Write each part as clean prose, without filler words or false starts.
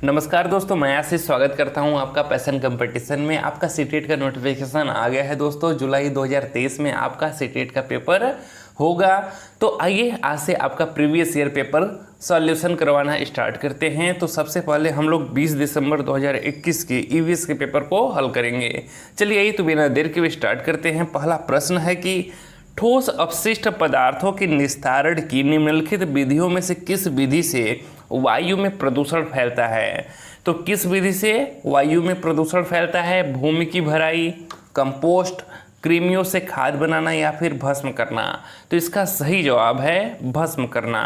नमस्कार दोस्तों, मैं आशीष स्वागत करता हूं आपका पैशन कंपटीशन में। आपका सीटेट का नोटिफिकेशन आ गया है दोस्तों। जुलाई 2023 में आपका सीटेट का पेपर होगा। तो आइए आज से आपका प्रीवियस ईयर पेपर सॉल्यूशन करवाना स्टार्ट करते हैं। तो सबसे पहले हम लोग 20 दिसंबर 2021 के ईवीएस के पेपर को हल करेंगे। चलिए आइए तो बिना देर के स्टार्ट करते हैं। पहला प्रश्न है कि ठोस अपशिष्ट पदार्थों के निस्तारण की निम्नलिखित विधियों में से किस विधि से वायु में प्रदूषण फैलता है। तो किस विधि से वायु में प्रदूषण फैलता है? भूमि की भराई, कंपोस्ट, कृमियों से खाद बनाना या फिर भस्म करना। तो इसका सही जवाब है भस्म करना।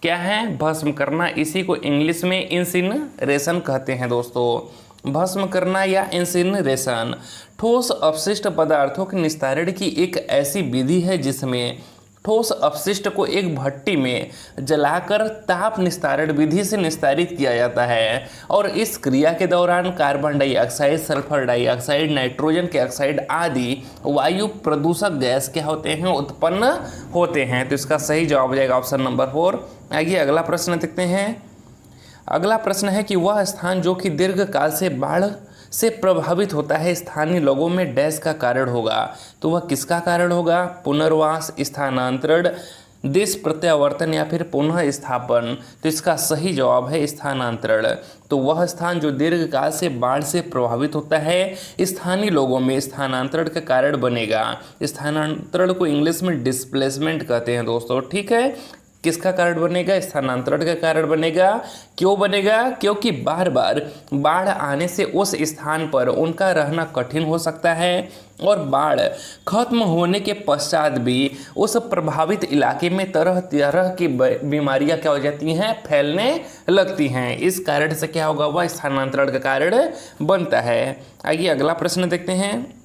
क्या है? भस्म करना। इसी को इंग्लिश में इंसिनरेशन कहते हैं दोस्तों। भस्म करना या इंसिनरेशन ठोस अपशिष्ट पदार्थों के निस्तारण की एक ऐसी विधि है जिसमें ठोस अपशिष्ट को एक भट्टी में जलाकर ताप निस्तारण विधि से निस्तारित किया जाता है और इस क्रिया के दौरान carbon dioxide, sulphur dioxide, nitrogen के ऑक्साइड आदि वायु प्रदूषक गैस क्या होते हैं? उत्पन्न होते हैं। तो इसका सही जवाब हो जाएगा ऑप्शन नंबर 4। आइए अगला प्रश्न देखते हैं। अगला प्रश्न है कि वह स्थान जो कि दीर्घकाल से बाढ़ से प्रभावित होता है स्थानीय लोगों में डैश का कारण होगा। तो वह किसका कारण होगा? पुनर्वास, स्थानांतरण, देश प्रत्यावर्तन या फिर पुनः स्थापन। तो इसका सही जवाब है स्थानांतरण। तो वह स्थान जो दीर्घकाल से बाढ़ से प्रभावित होता है स्थानीय लोगों में स्थानांतरण का कारण बनेगा। स्थानांतरण को इंग्लिश में डिस्प्लेसमेंट कहते हैं दोस्तों। ठीक है, किसका कारण बनेगा? स्थानांतरण का कारण बनेगा। क्यों बनेगा? क्योंकि बार बार बाढ़ आने से उस स्थान पर उनका रहना कठिन हो सकता है और बाढ़ खत्म होने के पश्चात भी उस प्रभावित इलाके में तरह तरह की बीमारियां क्या हो जाती हैं? फैलने लगती हैं। इस कारण से क्या होगा? वह स्थानांतरण का कारण बनता है। आइए अगला प्रश्न देखते हैं।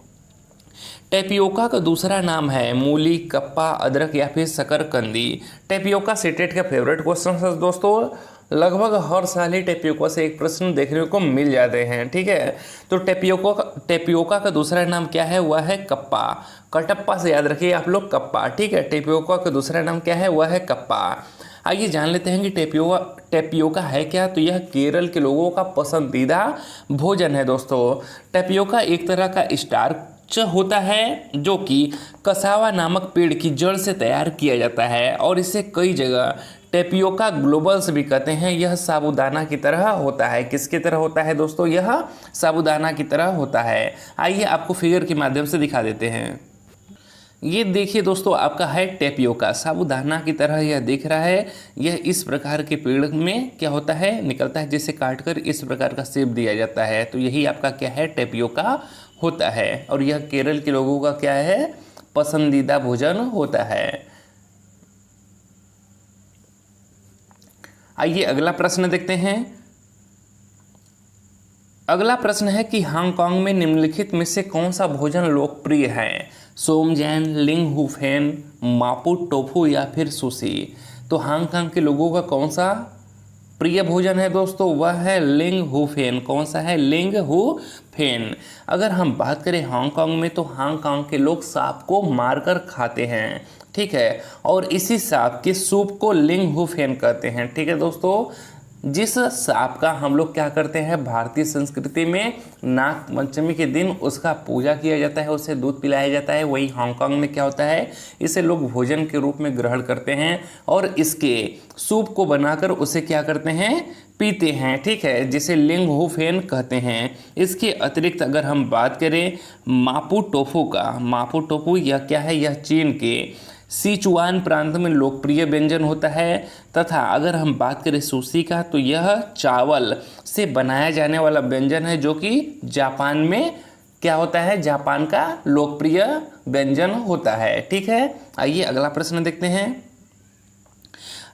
टेपियोका का दूसरा नाम है मूली, कप्पा, अदरक या फिर शकरकंदी। टेपियोका सीटेट का फेवरेट क्वेश्चन है दोस्तों। लगभग हर साल ही टेपियोका से एक प्रश्न देखने को मिल जाते हैं। ठीक है, तो टेपियोका का दूसरा नाम क्या है? वह है कप्पा। कटप्पा से याद रखिए आप लोग, कप्पा। ठीक है, टेपियोका का दूसरा नाम क्या है? वह है कप्पा। आइए जान लेते हैं कि टेपियोका है क्या। तो यह केरल के लोगों का पसंदीदा भोजन है दोस्तों। टेपियोका एक तरह का स्टार्च होता है जो कि कसावा नामक पेड़ की जड़ से तैयार किया जाता है और इसे कई जगह टेपियोका ग्लोबल्स भी कहते हैं। यह साबूदाना की तरह होता है। किसकी तरह होता है दोस्तों? यह साबूदाना की तरह होता है। आइए आपको फिगर के माध्यम से दिखा देते हैं। ये देखिए दोस्तों, आपका है टेपियोका, साबूदाना की तरह यह दिख रहा है। यह इस प्रकार के पेड़ में क्या होता है? निकलता है, जिसे काटकर इस प्रकार का शेप दिया जाता है। तो यही आपका क्या है? टेपियोका होता है और यह केरल के लोगों का क्या है? पसंदीदा भोजन होता है। आइए अगला प्रश्न देखते हैं। अगला प्रश्न है कि हांगकांग में निम्नलिखित में से कौन सा भोजन लोकप्रिय है? सोमजैन, लिंग हुफेन, मापू टोफू या फिर सुशी। तो हांगकांग के लोगों का कौन सा प्रिय भोजन है दोस्तों? वह है लिंग हुफेन। कौन सा है? लिंग हुफेन। अगर हम बात करें हांगकांग में, तो हांगकांग के लोग सांप को मारकर खाते हैं। ठीक है, और इसी सांप के सूप को लिंग हुफेन कहते हैं। ठीक है दोस्तों, जिस सांप का हम लोग क्या करते हैं भारतीय संस्कृति में नाग पंचमी के दिन उसका पूजा किया जाता है, उसे दूध पिलाया जाता है, वही हांगकांग में क्या होता है? इसे लोग भोजन के रूप में ग्रहण करते हैं और इसके सूप को बनाकर उसे क्या करते हैं? पीते हैं। ठीक है, जिसे लिंग हुफेन कहते हैं। इसके अतिरिक्त अगर हम बात करें मापू टोफू का, मापू टोफू यह क्या है? यह चीन के सिचुआन प्रांत में लोकप्रिय व्यंजन होता है। तथा अगर हम बात करें सुशी का, तो यह चावल से बनाया जाने वाला व्यंजन है जो कि जापान में क्या होता है? जापान का लोकप्रिय व्यंजन होता है। ठीक है, आइए अगला प्रश्न देखते हैं।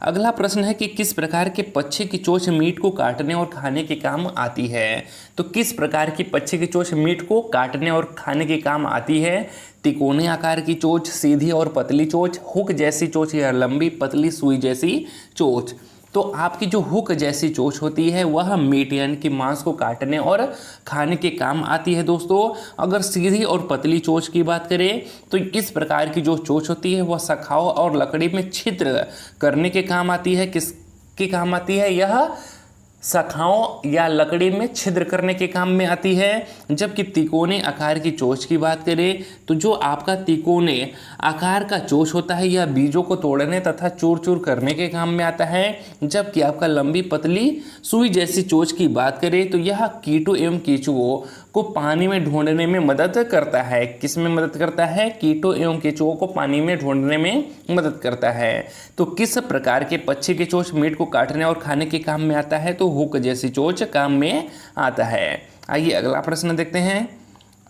अगला प्रश्न है कि किस प्रकार के पक्षी की चोंच मीट को काटने और खाने के काम आती है? तो किस प्रकार की पक्षी की चोंच मीट को काटने और खाने के काम आती है? तिकोने आकार की चोंच, सीधी और पतली चोंच, हुक जैसी चोंच या लंबी पतली सुई जैसी चोंच। तो आपकी जो हुक जैसी चोंच होती है वह मीट यानी कि मांस को काटने और खाने के काम आती है दोस्तों। अगर सीधी और पतली चोंच की बात करें तो इस प्रकार की जो चोंच होती है वह शाखाओं और लकड़ी में छिद्र करने के काम आती है। किसके काम आती है? यह शाखाओं या लकड़ी में छिद्र करने के काम में आती है। जबकि तिकोने आकार की चोंच की बात करें तो जो आपका तिकोने आकार का चोंच होता है यह बीजों को तोड़ने तथा चूर चूर करने के काम में आता है। जबकि आपका लंबी पतली सुई जैसी चोंच की बात करें तो यह कीटों एवं केंचुओं को पानी में ढूंढने में मदद करता है। किस में मदद करता है? कीटों एवं केंचुओं को पानी में ढूंढने में मदद करता है। तो किस प्रकार के पक्षी की चोंच मीट को काटने और खाने के काम में आता है? तो हुक जैसी चोंच काम में आता है। आइए अगला प्रश्न देखते हैं।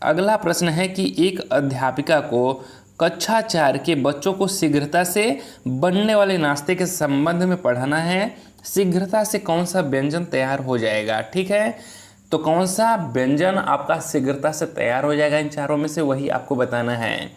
अगला प्रश्न है कि एक अध्यापिका को कक्षा 4 के बच्चों को शीघ्रता से बनने वाले नाश्ते के संबंध में पढ़ाना है। शीघ्रता से कौन सा व्यंजन तैयार हो जाएगा? ठीक है, तो कौन सा व्यंजन आपका शीघ्रता से तैयार हो जाएगा इन चारों में से, वही आपको बताना है।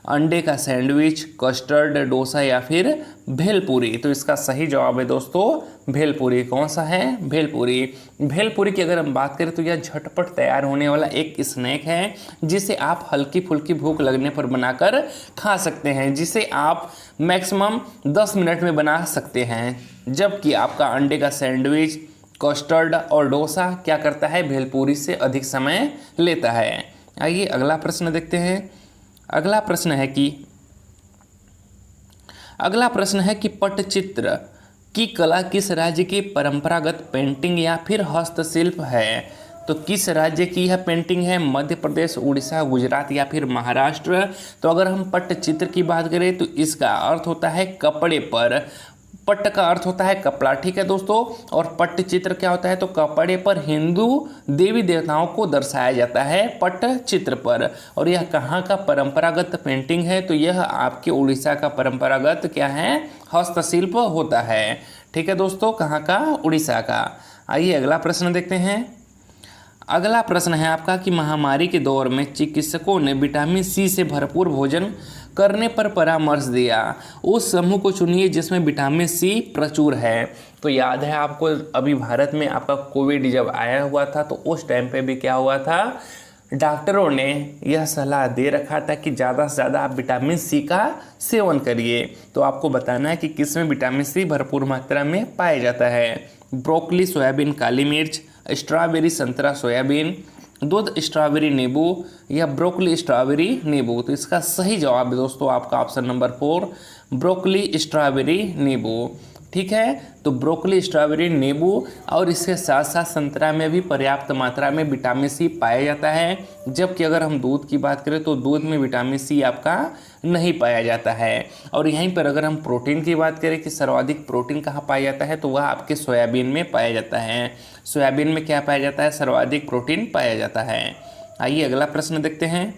अंडे का सैंडविच, कस्टर्ड, डोसा या फिर भेलपूरी। तो इसका सही जवाब है दोस्तों भेलपूरी। कौन सा है? भेलपूरी। भेलपूरी की अगर हम बात करें तो यह झटपट तैयार होने वाला एक स्नैक है जिसे आप हल्की फुल्की भूख लगने पर बनाकर खा सकते हैं, जिसे आप मैक्सिमम 10 मिनट में बना सकते हैं। जबकि आपका अंडे का सैंडविच, कस्टर्ड और डोसा क्या करता है? भेलपूरी से अधिक समय लेता है। आइए अगला प्रश्न देखते हैं। अगला प्रश्न है कि पट्टचित्र की कला किस राज्य की परंपरागत पेंटिंग या फिर हस्तशिल्प है? तो किस राज्य की यह पेंटिंग है? मध्य प्रदेश, उड़ीसा, गुजरात या फिर महाराष्ट्र? तो अगर हम पट्टचित्र की बात करें तो इसका अर्थ होता है कपड़े पर। पट्ट का अर्थ होता है कपड़ा, ठीक है दोस्तों, और पट्टचित्र क्या होता है? तो कपड़े पर हिंदू देवी देवताओं को दर्शाया जाता है पट्टचित्र पर। और यह कहाँ का परंपरागत पेंटिंग है? तो यह आपके उड़ीसा का परंपरागत क्या है? हस्तशिल्प होता है। ठीक है दोस्तों, कहाँ का? उड़ीसा का। आइए अगला प्रश्न देखते हैं। अगला प्रश्न है आपका कि महामारी के दौर में चिकित्सकों ने विटामिन सी से भरपूर भोजन करने पर परामर्श दिया। उस समूह को चुनिए जिसमें विटामिन सी प्रचुर है। तो याद है आपको, अभी भारत में आपका कोविड जब आया हुआ था तो उस टाइम पे भी क्या हुआ था? डॉक्टरों ने यह सलाह दे रखा था कि ज़्यादा से ज़्यादा आप विटामिन सी का सेवन करिए। तो आपको बताना है कि किस में विटामिन सी भरपूर मात्रा में पाया जाता है। ब्रोकली, सोयाबीन, काली मिर्च, स्ट्रॉबेरी, संतरा, सोयाबीन, दूध, स्ट्रॉबेरी, नींबू या ब्रोकली, स्ट्रॉबेरी, नींबू। तो इसका सही जवाब है दोस्तों आपका ऑप्शन नंबर 4, ब्रोकली, स्ट्रॉबेरी, नींबू। ठीक है, तो ब्रोकली, स्ट्रॉबेरी, नींबू और इसके साथ साथ संतरा में भी पर्याप्त मात्रा में विटामिन सी पाया जाता है। जबकि अगर हम दूध की बात करें तो दूध में विटामिन सी आपका नहीं पाया जाता है। और यहीं पर अगर हम प्रोटीन की बात करें कि सर्वाधिक प्रोटीन कहाँ पाया जाता है, तो वह आपके सोयाबीन में पाया जाता है। सोयाबीन में क्या पाया जाता है? सर्वाधिक प्रोटीन पाया जाता है। आइए अगला प्रश्न देखते हैं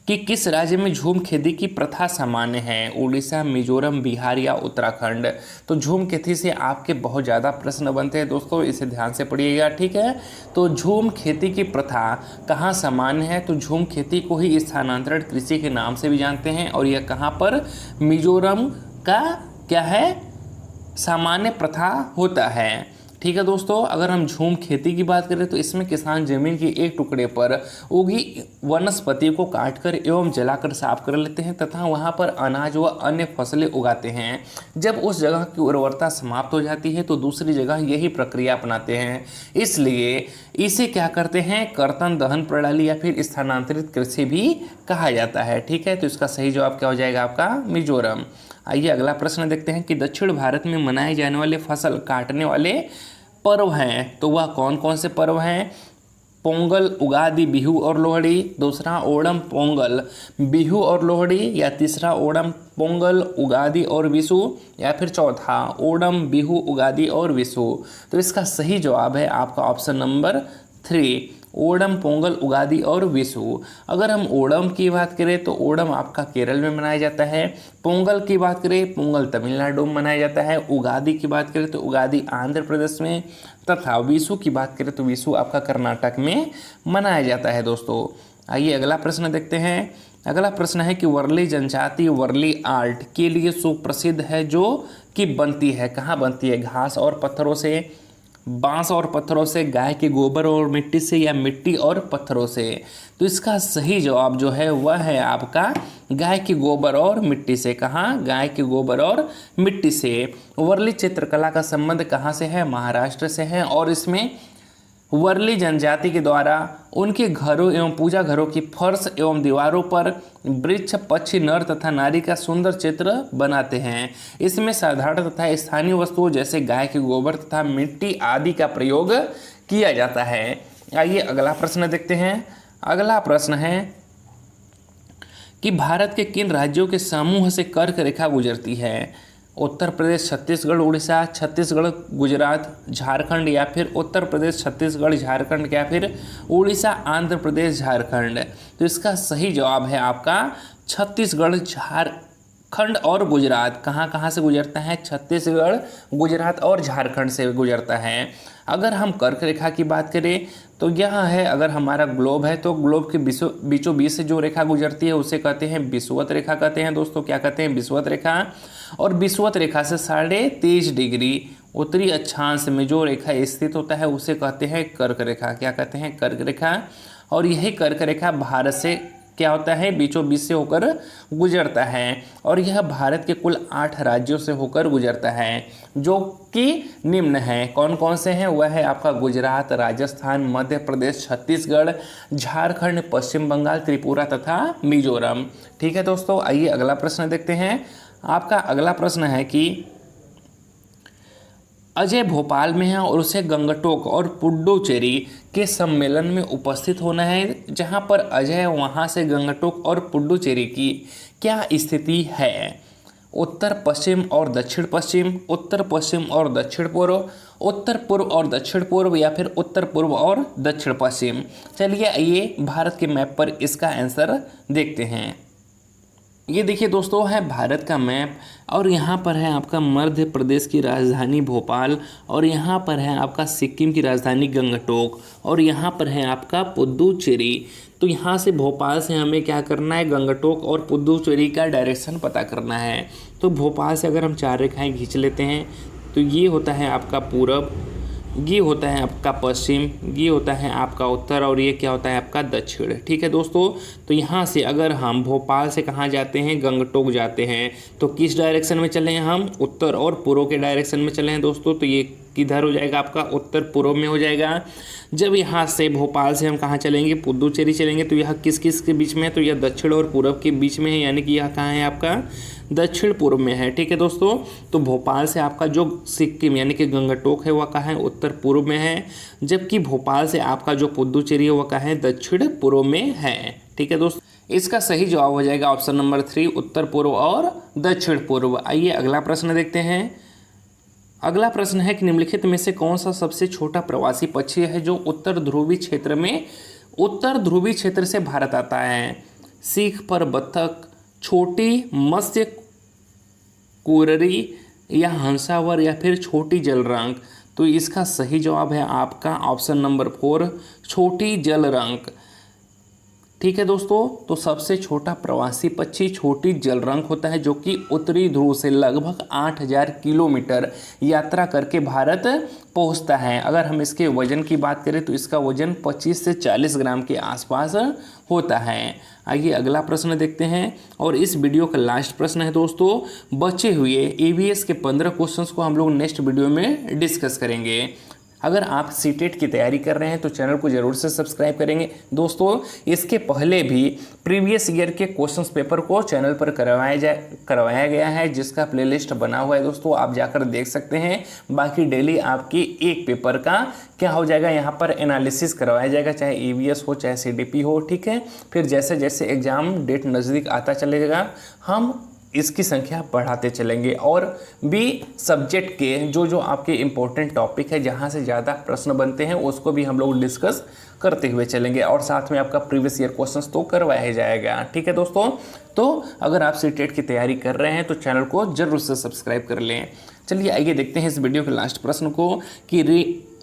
कि किस राज्य में झूम खेती की प्रथा सामान्य है? उड़ीसा, मिजोरम, बिहार या उत्तराखंड? तो झूम खेती से आपके बहुत ज़्यादा प्रश्न बनते हैं दोस्तों, इसे ध्यान से पढ़िएगा। ठीक है, तो झूम खेती की प्रथा कहाँ सामान्य है? तो झूम खेती को ही स्थानांतरण कृषि के नाम से भी जानते हैं। और यह कहाँ पर? मिजोरम का क्या है? सामान्य प्रथा होता है। ठीक है दोस्तों, अगर हम झूम खेती की बात करें तो इसमें किसान जमीन के एक टुकड़े पर उगी वनस्पति को काटकर एवं जलाकर साफ कर लेते हैं तथा वहां पर अनाज व अन्य फसलें उगाते हैं। जब उस जगह की उर्वरता समाप्त हो जाती है तो दूसरी जगह यही प्रक्रिया अपनाते हैं। इसलिए इसे क्या करते हैं? कर्तन दहन प्रणाली या फिर स्थानांतरित कृषि भी कहा जाता है। ठीक है, तो इसका सही जवाब क्या हो जाएगा आपका? मिजोरम। आइए अगला प्रश्न देखते हैं कि दक्षिण भारत में मनाए जाने वाले फसल काटने वाले पर्व हैं, तो वह कौन कौन से पर्व हैं? पोंगल, उगादि, बिहू और लोहड़ी। दूसरा ओणम, पोंगल, बिहू और लोहड़ी। या तीसरा ओणम, पोंगल, उगादि और विशु। या फिर चौथा ओणम, बिहू, उगादि और विशु। तो इसका सही जवाब है आपका ऑप्शन नंबर 3, ओणम, पोंगल, उगादि और विशु। अगर हम ओणम की बात करें तो ओणम आपका केरल में मनाया जाता है। पोंगल की बात करें, पोंगल तमिलनाडु में मनाया जाता है। उगादि की बात करें तो उगादि आंध्र प्रदेश में, तथा विशु की बात करें तो विशु आपका कर्नाटक में मनाया जाता है दोस्तों। आइए अगला प्रश्न देखते हैं। अगला प्रश्न है कि वर्ली जनजाति वर्ली आर्ट के लिए सुप्रसिद्ध है, जो कि बनती है, कहाँ बनती है? घास और पत्थरों से, बांस और पत्थरों से, गाय के गोबर और मिट्टी से, या मिट्टी और पत्थरों से? तो इसका सही जवाब जो है वह है आपका गाय के गोबर और मिट्टी से। कहाँ? गाय के गोबर और मिट्टी से। वर्ली चित्रकला का संबंध कहाँ से है? महाराष्ट्र से है, और इसमें वर्ली जनजाति के द्वारा उनके घरों एवं पूजा घरों की फर्श एवं दीवारों पर वृक्ष, पक्षी, नर तथा नारी का सुंदर चित्र बनाते हैं। इसमें साधारण तथा स्थानीय वस्तुओं जैसे गाय के गोबर तथा मिट्टी आदि का प्रयोग किया जाता है। आइए अगला प्रश्न देखते हैं। अगला प्रश्न है कि भारत के किन राज्यों के समूह से कर्क रेखा गुजरती है? उत्तर प्रदेश, छत्तीसगढ़, उड़ीसा, छत्तीसगढ़, गुजरात, झारखंड, या फिर उत्तर प्रदेश, छत्तीसगढ़, झारखंड, या फिर उड़ीसा, आंध्र प्रदेश, झारखंड? तो इसका सही जवाब है आपका छत्तीसगढ़, झारखंड और गुजरात। कहाँ कहाँ से गुजरता है? छत्तीसगढ़, गुजरात और झारखंड से गुजरता है। अगर हम कर्क रेखा की बात करें तो यह है, अगर हमारा ग्लोब है तो ग्लोब के बीचों बीच से जो रेखा गुजरती है उसे कहते हैं विषुवत रेखा कहते हैं दोस्तों। क्या कहते हैं? विषुवत रेखा। और विषुवत रेखा से 23.5 डिग्री उत्तरी अक्षांश में जो रेखा स्थित होता है उसे कहते हैं कर्क रेखा। क्या कहते हैं? कर्क रेखा। और यही कर्क रेखा भारत से क्या होता है? बीचों बीच से होकर गुजरता है, और यह भारत के कुल 8 राज्यों से होकर गुजरता है, जो कि निम्न है। कौन कौन से हैं? वह है आपका गुजरात, राजस्थान, मध्य प्रदेश, छत्तीसगढ़, झारखंड, पश्चिम बंगाल, त्रिपुरा तथा मिजोरम। ठीक है दोस्तों, आइए अगला प्रश्न देखते हैं। आपका अगला प्रश्न है कि अजय भोपाल में है और उसे गंगटोक और पुडुचेरी के सम्मेलन में उपस्थित होना है, जहां पर अजय वहां से गंगटोक और पुडुचेरी की क्या स्थिति है? उत्तर पश्चिम और दक्षिण पश्चिम, उत्तर पश्चिम और दक्षिण पूर्व, उत्तर पूर्व और दक्षिण पूर्व, या फिर उत्तर पूर्व और दक्षिण पश्चिम? चलिए आइए भारत के मैप पर इसका आंसर देखते हैं। ये देखिए दोस्तों है भारत का मैप, और यहाँ पर है आपका मध्य प्रदेश की राजधानी भोपाल, और यहाँ पर है आपका सिक्किम की राजधानी गंगटोक, और यहाँ पर है आपका पुडुचेरी। तो यहाँ से भोपाल से हमें क्या करना है? गंगटोक और पुडुचेरी का डायरेक्शन पता करना है। तो भोपाल से अगर हम 4 रेखाएँ खींच लेते हैं तो ये होता है आपका पूरब, ये होता है आपका पश्चिम, ये होता है आपका उत्तर, और ये क्या होता है आपका दक्षिण। ठीक है दोस्तों, तो यहाँ से अगर हम भोपाल से कहाँ जाते हैं? गंगटोक जाते हैं, तो किस डायरेक्शन में चले हैं हम? उत्तर और पूर्व के डायरेक्शन में चले हैं दोस्तों। तो ये किधर हो जाएगा? आपका उत्तर पूर्व में हो जाएगा। जब यहाँ से भोपाल से हम कहाँ चलेंगे? पुडुचेरी चलेंगे, तो यह किस किस के बीच में है? तो यह दक्षिण और पूर्व के बीच में है, यानी कि यह कहाँ है? आपका दक्षिण पूर्व में है। ठीक है दोस्तों, तो भोपाल से आपका जो सिक्किम यानी कि गंगटोक है वह कहाँ है? उत्तर पूर्व में है, जबकि भोपाल से आपका जो पुडुचेरी है वह कहाँ है? दक्षिण पूर्व में है। ठीक है दोस्तों, इसका सही जवाब हो जाएगा ऑप्शन नंबर 3, उत्तर पूर्व और दक्षिण पूर्व। आइए अगला प्रश्न देखते हैं। अगला प्रश्न है कि निम्नलिखित में से कौन सा सबसे छोटा प्रवासी पक्षी है जो उत्तर ध्रुवीय क्षेत्र से भारत आता है? सीख पर बत्तख, छोटी मत्स्य कुररी, या हंसावर, या फिर छोटी जलरंक? तो इसका सही जवाब है आपका ऑप्शन नंबर 4, छोटी जलरंक। ठीक है दोस्तों, तो सबसे छोटा प्रवासी पक्षी छोटी जलरंक होता है, जो कि उत्तरी ध्रुव से लगभग 8000 किलोमीटर यात्रा करके भारत पहुंचता है। अगर हम इसके वजन की बात करें तो इसका वजन 25 से 40 ग्राम के आसपास होता है। आइए अगला प्रश्न देखते हैं, और इस वीडियो का लास्ट प्रश्न है दोस्तों। बचे हुए EVS के 15 क्वेश्चंस को हम लोग नेक्स्ट वीडियो में डिस्कस करेंगे। अगर आप सीटेट की तैयारी कर रहे हैं तो चैनल को ज़रूर से सब्सक्राइब करेंगे दोस्तों। इसके पहले भी प्रीवियस ईयर के क्वेश्चंस पेपर को चैनल पर करवाया गया है, जिसका प्लेलिस्ट बना हुआ है दोस्तों, आप जाकर देख सकते हैं। बाकी डेली आपकी एक पेपर का क्या हो जाएगा, यहाँ पर एनालिसिस करवाया जाएगा, चाहे EVS हो चाहे CDP हो। ठीक है, फिर जैसे जैसे एग्ज़ाम डेट नज़दीक आता चलेगा हम इसकी संख्या बढ़ाते चलेंगे, और भी सब्जेक्ट के जो आपके इम्पोर्टेंट टॉपिक है जहाँ से ज़्यादा प्रश्न बनते हैं उसको भी हम लोग डिस्कस करते हुए चलेंगे, और साथ में आपका प्रीवियस ईयर क्वेश्चंस तो करवाया जाएगा। ठीक है दोस्तों, तो अगर आप सीटेट की तैयारी कर रहे हैं तो चैनल को जरूर से सब्सक्राइब कर लें। चलिए आइए देखते हैं इस वीडियो के लास्ट प्रश्न को कि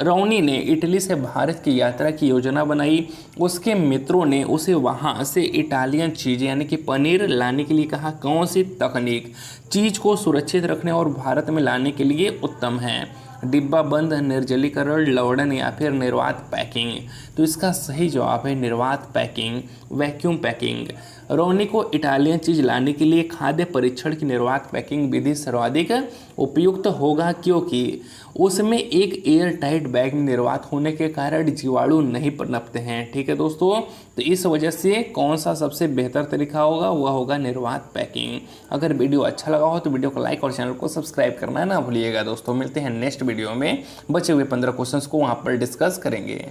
रौनी ने इटली से भारत की यात्रा की योजना बनाई, उसके मित्रों ने उसे वहां से इटालियन चीज़ यानी कि पनीर लाने के लिए कहा। कौन सी तकनीक चीज़ को सुरक्षित रखने और भारत में लाने के लिए उत्तम है? डिब्बा बंद, निर्जलीकरण, लवड़न या फिर निर्वात पैकिंग। तो इसका सही जवाब है निर्वात पैकिंग, वैक्यूम पैकिंग। रोनी को इटालियन चीज लाने के लिए खाद्य परीक्षण की निर्वात पैकिंग विधि सर्वाधिक उपयुक्त होगा, क्योंकि उसमें एक एयर टाइट बैग में निर्वात होने के कारण जीवाणु नहीं पनपते हैं। ठीक है दोस्तों, तो इस वजह से कौन सा सबसे बेहतर तरीका होगा, वह होगा निर्वात पैकिंग। अगर वीडियो अच्छा लगा हो तो वीडियो को लाइक और चैनल को सब्सक्राइब करना ना भूलिएगा दोस्तों। मिलते हैं नेक्स्ट वीडियो में, बचे हुए 15 क्वेश्चंस को वहाँ पर डिस्कस करेंगे।